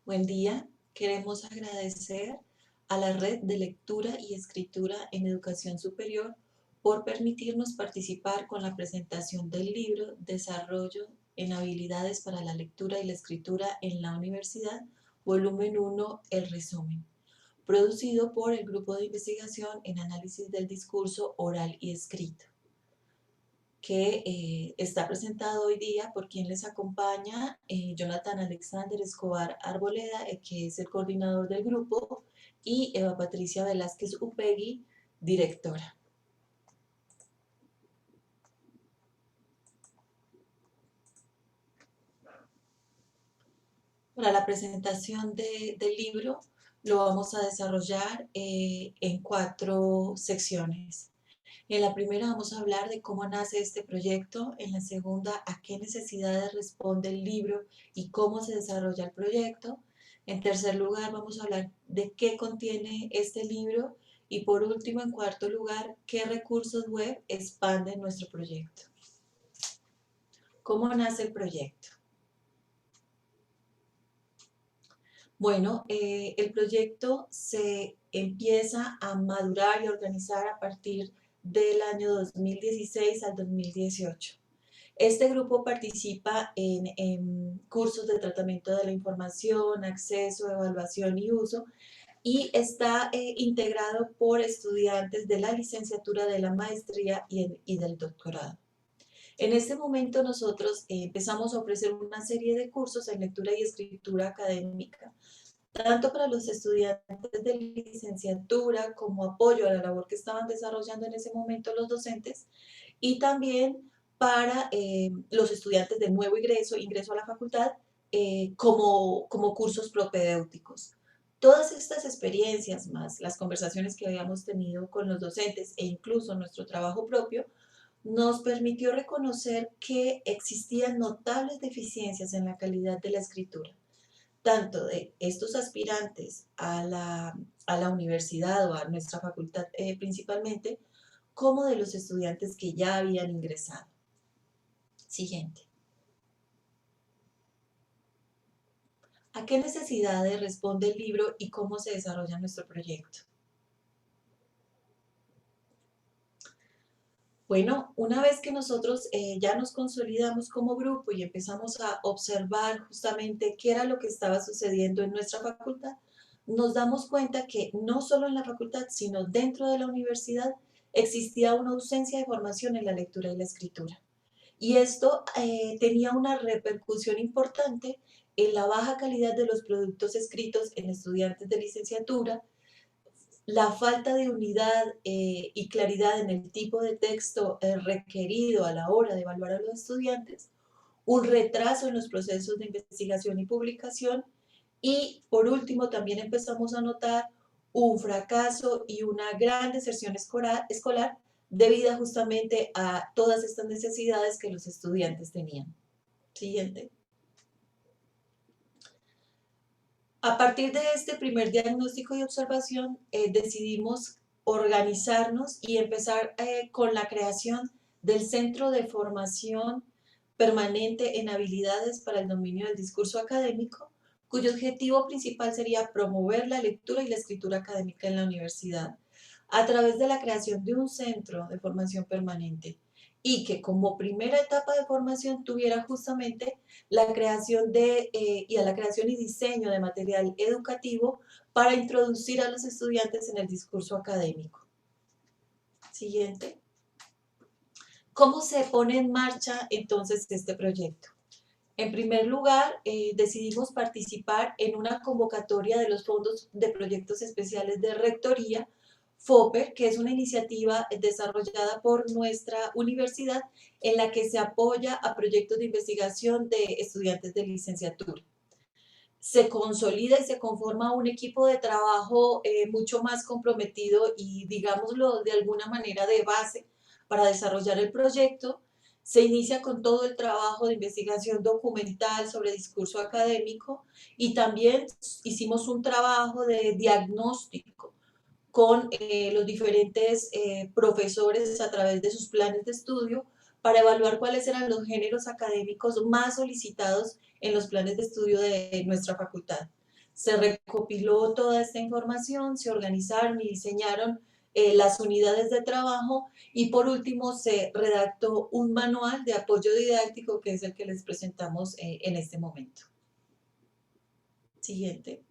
Buen día. Queremos agradecer a la Red de Lectura y Escritura en Educación Superior por permitirnos participar con la presentación del libro Desarrollo en habilidades para la lectura y la escritura en la universidad, volumen 1, el resumen, producido por el Grupo de Investigación en Análisis del Discurso Oral y Escrito, que está presentado hoy día por quien les acompaña, Jonathan Alexander Escobar Arboleda, que es el coordinador del grupo, y Eva Patricia Velázquez Upegui, directora. Para la presentación del libro lo vamos a desarrollar en 4 secciones. En la primera vamos a hablar de cómo nace este proyecto, en la segunda a qué necesidades responde el libro y cómo se desarrolla el proyecto. En tercer lugar vamos a hablar de qué contiene este libro y por último, en cuarto lugar, qué recursos web expanden nuestro proyecto. ¿Cómo nace el proyecto? Bueno, el proyecto se empieza a madurar y organizar a partir del año 2016 al 2018. Este grupo participa en cursos de tratamiento de la información, acceso, evaluación y uso, y está integrado por estudiantes de la licenciatura, de la maestría y del doctorado. En este momento nosotros empezamos a ofrecer una serie de cursos en lectura y escritura académica, tanto para los estudiantes de licenciatura como apoyo a la labor que estaban desarrollando en ese momento los docentes, y también para los estudiantes de nuevo ingreso a la facultad, como cursos propedéuticos. Todas estas experiencias, más las conversaciones que habíamos tenido con los docentes e incluso nuestro trabajo propio, nos permitió reconocer que existían notables deficiencias en la calidad de la escritura, tanto de estos aspirantes a la universidad o a nuestra facultad principalmente, como de los estudiantes que ya habían ingresado. Siguiente. ¿A qué necesidades responde el libro y cómo se desarrolla nuestro proyecto? Bueno, una vez que nosotros ya nos consolidamos como grupo y empezamos a observar justamente qué era lo que estaba sucediendo en nuestra facultad, nos damos cuenta que no solo en la facultad, sino dentro de la universidad existía una ausencia de formación en la lectura y la escritura. Y esto tenía una repercusión importante en la baja calidad de los productos escritos en estudiantes de licenciatura, la falta de unidad y claridad en el tipo de texto requerido a la hora de evaluar a los estudiantes, un retraso en los procesos de investigación y publicación, y por último también empezamos a notar un fracaso y una gran deserción escolar debida justamente a todas estas necesidades que los estudiantes tenían. Siguiente. A partir de este primer diagnóstico y observación, decidimos organizarnos y empezar con la creación del Centro de Formación Permanente en Habilidades para el Dominio del Discurso Académico, cuyo objetivo principal sería promover la lectura y la escritura académica en la universidad a través de la creación de un centro de formación permanente, y que como primera etapa de formación tuviera justamente la creación la creación y diseño de material educativo para introducir a los estudiantes en el discurso académico. Siguiente. ¿Cómo se pone en marcha entonces este proyecto? En primer lugar, decidimos participar en una convocatoria de los fondos de proyectos especiales de rectoría, FOPER, que es una iniciativa desarrollada por nuestra universidad en la que se apoya a proyectos de investigación de estudiantes de licenciatura. Se consolida y se conforma un equipo de trabajo mucho más comprometido y, digámoslo de alguna manera, de base para desarrollar el proyecto. Se inicia con todo el trabajo de investigación documental sobre discurso académico, y también hicimos un trabajo de diagnóstico con los diferentes profesores a través de sus planes de estudio para evaluar cuáles eran los géneros académicos más solicitados en los planes de estudio de nuestra facultad. Se recopiló toda esta información, se organizaron y diseñaron las unidades de trabajo y por último se redactó un manual de apoyo didáctico que es el que les presentamos en este momento. Siguiente.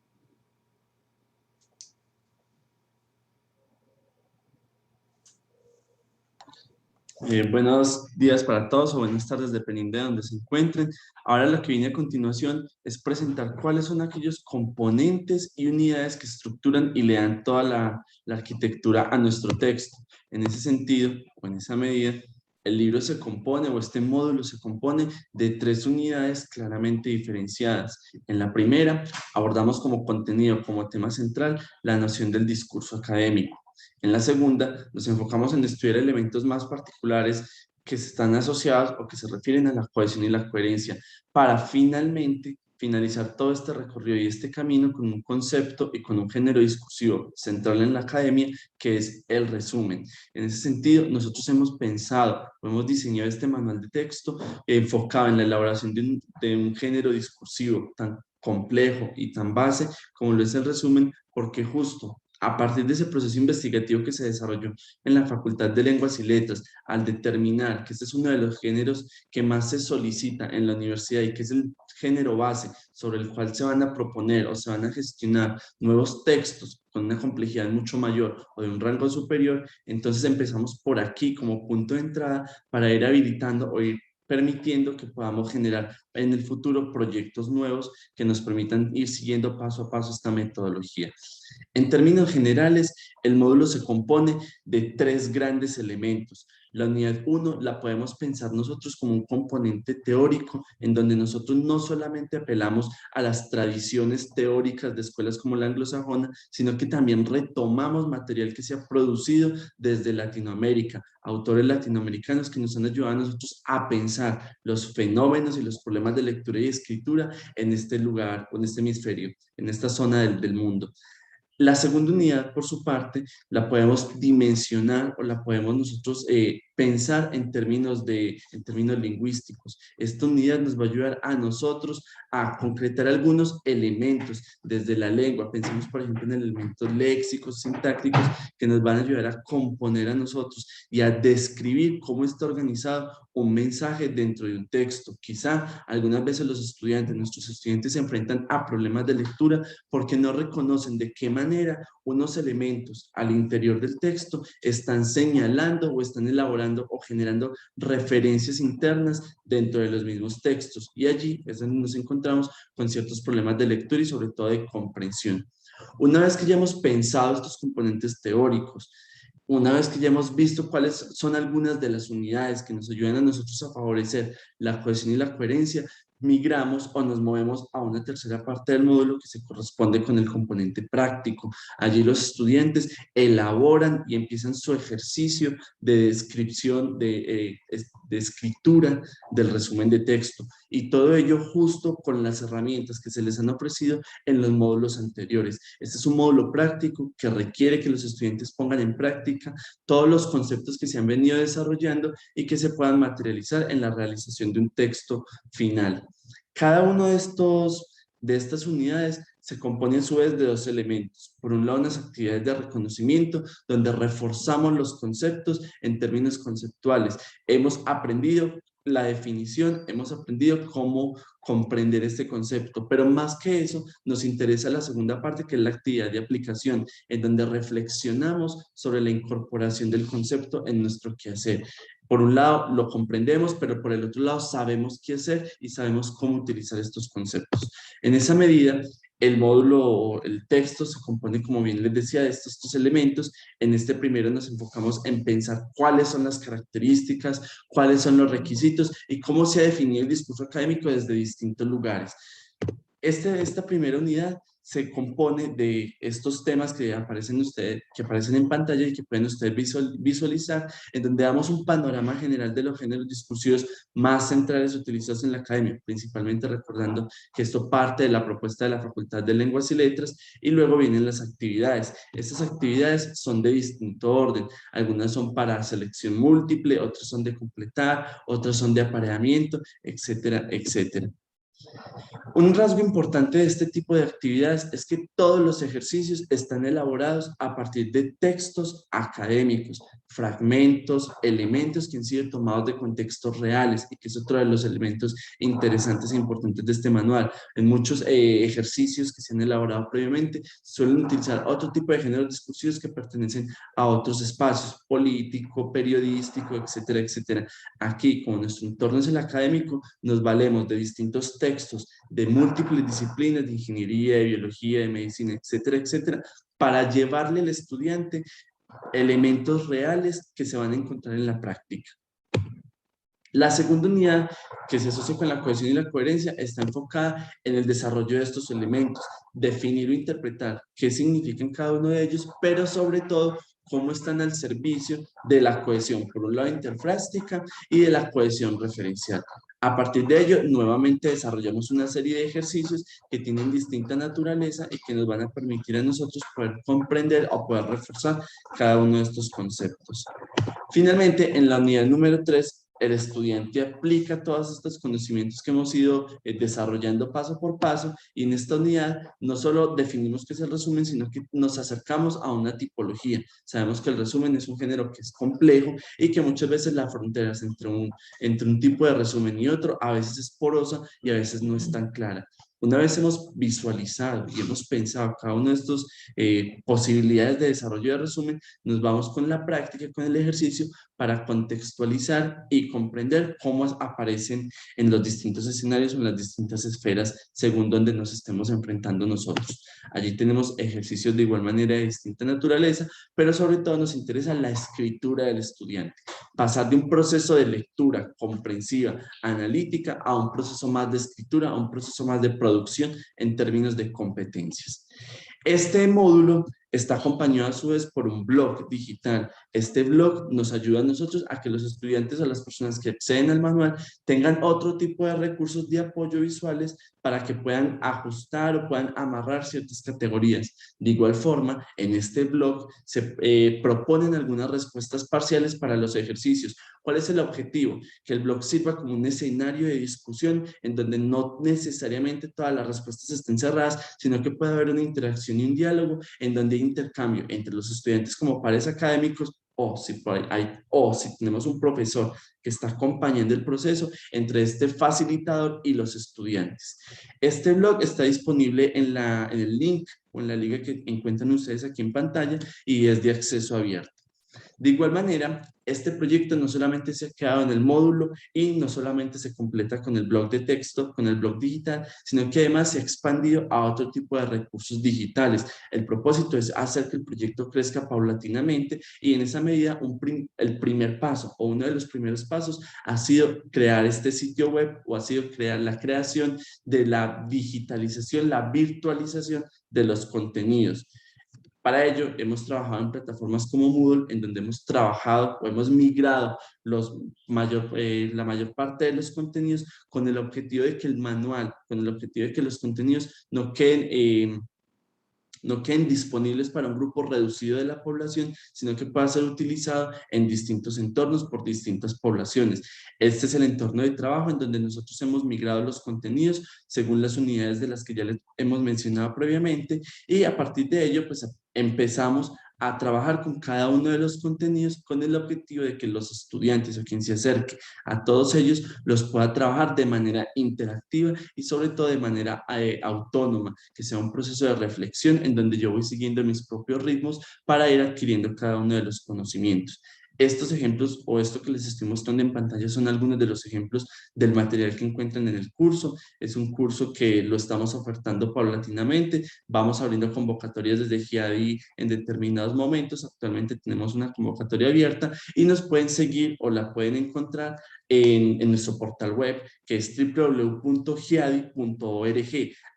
Buenos días para todos o buenas tardes, dependiendo de donde se encuentren. Ahora lo que viene a continuación es presentar cuáles son aquellos componentes y unidades que estructuran y le dan toda la arquitectura a nuestro texto. En ese sentido, o en esa medida, el libro se compone, o este módulo se compone de 3 unidades claramente diferenciadas. En la primera, abordamos como contenido, como tema central, la noción del discurso académico. En la segunda, nos enfocamos en estudiar elementos más particulares que están asociados o que se refieren a la cohesión y la coherencia, para finalmente finalizar todo este recorrido y este camino con un concepto y con un género discursivo central en la academia, que es el resumen. En ese sentido, nosotros hemos pensado o hemos diseñado este manual de texto enfocado en la elaboración de un género discursivo tan complejo y tan base como lo es el resumen, porque justo a partir de ese proceso investigativo que se desarrolló en la Facultad de Lenguas y Letras, al determinar que este es uno de los géneros que más se solicita en la universidad y que es el género base sobre el cual se van a proponer o se van a gestionar nuevos textos con una complejidad mucho mayor o de un rango superior, entonces empezamos por aquí como punto de entrada para ir habilitando o ir permitiendo que podamos generar en el futuro proyectos nuevos que nos permitan ir siguiendo paso a paso esta metodología. En términos generales, el módulo se compone de 3 grandes elementos. La unidad 1 la podemos pensar nosotros como un componente teórico, en donde nosotros no solamente apelamos a las tradiciones teóricas de escuelas como la anglosajona, sino que también retomamos material que se ha producido desde Latinoamérica, autores latinoamericanos que nos han ayudado a nosotros a pensar los fenómenos y los problemas de lectura y escritura en este lugar, o en este hemisferio, en esta zona del mundo. La segunda unidad, por su parte, la podemos dimensionar o la podemos nosotros pensar en términos lingüísticos. Esta unidad nos va a ayudar a nosotros a concretar algunos elementos desde la lengua. Pensemos, por ejemplo, en elementos léxicos, sintácticos, que nos van a ayudar a componer a nosotros y a describir cómo está organizado un mensaje dentro de un texto. Quizá algunas veces nuestros estudiantes se enfrentan a problemas de lectura porque no reconocen de qué manera unos elementos al interior del texto están señalando o están elaborando o generando referencias internas dentro de los mismos textos. Y allí es donde nos encontramos con ciertos problemas de lectura y sobre todo de comprensión. Una vez que ya hemos pensado estos componentes teóricos, una vez que ya hemos visto cuáles son algunas de las unidades que nos ayudan a nosotros a favorecer la cohesión y la coherencia, migramos o nos movemos a una tercera parte del módulo que se corresponde con el componente práctico. Allí los estudiantes elaboran y empiezan su ejercicio de descripción, de escritura del resumen de texto, y todo ello justo con las herramientas que se les han ofrecido en los módulos anteriores. Este es un módulo práctico que requiere que los estudiantes pongan en práctica todos los conceptos que se han venido desarrollando y que se puedan materializar en la realización de un texto final. Cada uno de estas unidades se compone a su vez de 2 elementos. Por un lado, unas actividades de reconocimiento, donde reforzamos los conceptos en términos conceptuales. Hemos aprendido la definición, hemos aprendido cómo comprender este concepto, pero más que eso, nos interesa la segunda parte, que es la actividad de aplicación, en donde reflexionamos sobre la incorporación del concepto en nuestro quehacer. Por un lado lo comprendemos, pero por el otro lado sabemos qué hacer y sabemos cómo utilizar estos conceptos. En esa medida, el módulo, el texto se compone, como bien les decía, de estos elementos. En este primero nos enfocamos en pensar cuáles son las características, cuáles son los requisitos y cómo se ha definido el discurso académico desde distintos lugares. Esta primera unidad se compone de estos temas que aparecen, que aparecen en pantalla y que pueden ustedes visualizar, en donde damos un panorama general de los géneros discursivos más centrales utilizados en la academia, principalmente recordando que esto parte de la propuesta de la Facultad de Lenguas y Letras, y luego vienen las actividades. Estas actividades son de distinto orden, algunas son para selección múltiple, otras son de completar, otras son de apareamiento, etcétera, etcétera. Un rasgo importante de este tipo de actividades es que todos los ejercicios están elaborados a partir de textos académicos, fragmentos, elementos que han sido tomados de contextos reales, y que es otro de los elementos interesantes e importantes de este manual. En muchos ejercicios que se han elaborado previamente suelen utilizar otro tipo de géneros discursivos que pertenecen a otros espacios, político, periodístico, etcétera, etcétera. Aquí, como nuestro entorno es el académico, nos valemos de distintos textos de múltiples disciplinas, de ingeniería, de biología, de medicina, etcétera, etcétera, para llevarle al estudiante elementos reales que se van a encontrar en la práctica. La segunda unidad, que se asocia con la cohesión y la coherencia, está enfocada en el desarrollo de estos elementos, definir o interpretar qué significan cada uno de ellos, pero sobre todo cómo están al servicio de la cohesión, por un lado interfrástica y de la cohesión referencial. A partir de ello, nuevamente desarrollamos una serie de ejercicios que tienen distinta naturaleza y que nos van a permitir a nosotros poder comprender o poder reforzar cada uno de estos conceptos. Finalmente, en la unidad número 3, el estudiante aplica todos estos conocimientos que hemos ido desarrollando paso por paso, y en esta unidad no solo definimos qué es el resumen, sino que nos acercamos a una tipología. Sabemos que el resumen es un género que es complejo y que muchas veces las fronteras entre un tipo de resumen y otro a veces es porosa y a veces no es tan clara. Una vez hemos visualizado y hemos pensado cada una de estas posibilidades de desarrollo de resumen, nos vamos con la práctica, con el ejercicio, para contextualizar y comprender cómo aparecen en los distintos escenarios o en las distintas esferas según donde nos estemos enfrentando nosotros. Allí tenemos ejercicios de igual manera de distinta naturaleza, pero sobre todo nos interesa la escritura del estudiante. Pasar de un proceso de lectura comprensiva, analítica, a un proceso más de escritura, a un proceso más de producción en términos de competencias. Este módulo está acompañado a su vez por un blog digital. Este blog nos ayuda a nosotros a que los estudiantes o las personas que acceden al manual tengan otro tipo de recursos de apoyo visuales para que puedan ajustar o puedan amarrar ciertas categorías. De igual forma, en este blog se proponen algunas respuestas parciales para los ejercicios. ¿Cuál es el objetivo? Que el blog sirva como un escenario de discusión en donde no necesariamente todas las respuestas estén cerradas, sino que pueda haber una interacción y un diálogo en donde hay intercambio entre los estudiantes como pares académicos, o si tenemos un profesor que está acompañando el proceso, entre este facilitador y los estudiantes. Este blog está disponible en el link o en la liga que encuentran ustedes aquí en pantalla, y es de acceso abierto. De igual manera, este proyecto no solamente se ha quedado en el módulo y no solamente se completa con el blog de texto, con el blog digital, sino que además se ha expandido a otro tipo de recursos digitales. El propósito es hacer que el proyecto crezca paulatinamente, y en esa medida el primer paso o uno de los primeros pasos ha sido crear este sitio web, o ha sido crear la creación de la digitalización, la virtualización de los contenidos. Para ello, hemos trabajado en plataformas como Moodle, en donde hemos trabajado o hemos migrado la mayor parte de los contenidos, con el objetivo de que el manual, con el objetivo de que los contenidos no queden disponibles para un grupo reducido de la población, sino que pueda ser utilizado en distintos entornos por distintas poblaciones. Este es el entorno de trabajo en donde nosotros hemos migrado los contenidos según las unidades de las que ya les hemos mencionado previamente, y a partir de ello pues empezamos a trabajar con cada uno de los contenidos con el objetivo de que los estudiantes o quien se acerque a todos ellos los pueda trabajar de manera interactiva y sobre todo de manera autónoma, que sea un proceso de reflexión en donde yo voy siguiendo mis propios ritmos para ir adquiriendo cada uno de los conocimientos. Estos ejemplos, o esto que les estoy mostrando en pantalla, son algunos de los ejemplos del material que encuentran en el curso. Es un curso que lo estamos ofertando paulatinamente. Vamos abriendo convocatorias desde GIADI en determinados momentos. Actualmente tenemos una convocatoria abierta y nos pueden seguir o la pueden encontrar en nuestro portal web, que es www.giadi.org.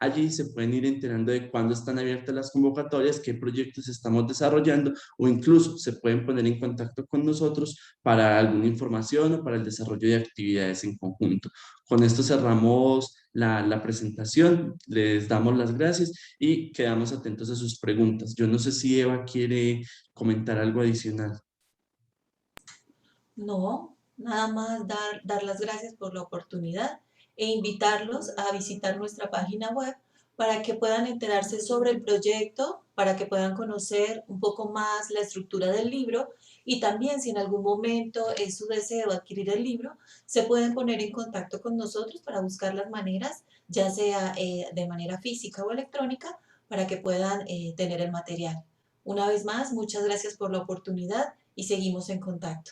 Allí se pueden ir enterando de cuándo están abiertas las convocatorias, qué proyectos estamos desarrollando, o incluso se pueden poner en contacto con nosotros para alguna información o para el desarrollo de actividades en conjunto. Con esto cerramos la presentación, les damos las gracias y quedamos atentos a sus preguntas. Yo no sé si Eva quiere comentar algo adicional. No, nada más dar las gracias por la oportunidad e invitarlos a visitar nuestra página web para que puedan enterarse sobre el proyecto, para que puedan conocer un poco más la estructura del libro y también si en algún momento es su deseo adquirir el libro, se pueden poner en contacto con nosotros para buscar las maneras, ya sea de manera física o electrónica, para que puedan tener el material. Una vez más, muchas gracias por la oportunidad y seguimos en contacto.